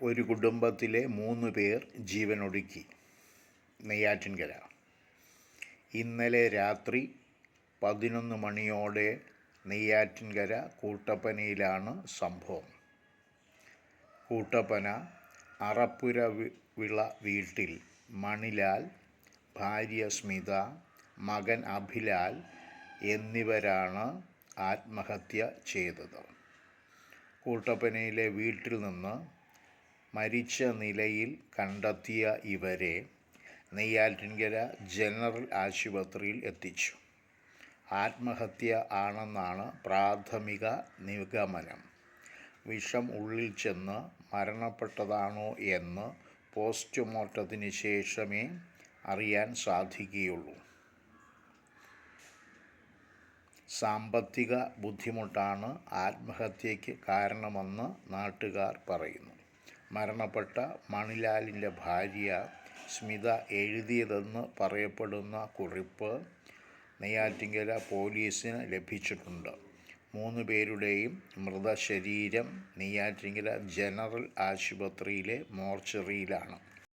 ഒരു കുടുംബത്തിലെ 3 പേർ ജീവനൊടുക്കി. നെയ്യാറ്റിൻകര. ഇന്നലെ രാത്രി 11 മണിയോടെ നെയ്യാറ്റിൻകര കൂട്ടപ്പനയിലാണ് സംഭവം. കൂട്ടപ്പന അറപ്പുര വിള വീട്ടിൽ മണിലാൽ, ഭാര്യ സ്മിത, മകൻ അഭിലാൽ എന്നിവരാണ് ആത്മഹത്യ ചെയ്തത്. കൂട്ടപ്പനയിലെ വീട്ടിൽ നിന്ന് മരിച്ച നിലയിൽ കണ്ടെത്തിയ ഇവരെ നെയ്യാറ്റിൻകര ജനറൽ ആശുപത്രിയിൽ എത്തിച്ചു. ആത്മഹത്യ ആണെന്നാണ് പ്രാഥമിക നിഗമനം. വിഷം ഉള്ളിൽ ചെന്ന് മരണപ്പെട്ടതാണോ എന്ന് പോസ്റ്റ്മോർട്ടത്തിന് ശേഷമേ അറിയാൻ സാധിക്കുകയുള്ളൂ. സാമ്പത്തിക ബുദ്ധിമുട്ടാണ് ആത്മഹത്യയ്ക്ക് കാരണമെന്ന് നാട്ടുകാർ പറയുന്നു. മരണപ്പെട്ട മണിലാലിൻ്റെ ഭാര്യ സ്മിത എഴുതിയതെന്ന് പറയപ്പെടുന്ന കുറിപ്പ് നെയ്യാറ്റിൻകര പോലീസിന് ലഭിച്ചിട്ടുണ്ട്. 3 പേരുടെയും മൃതശരീരം നെയ്യാറ്റിൻകര ജനറൽ ആശുപത്രിയിലെ മോർച്ചറിയിലാണ്.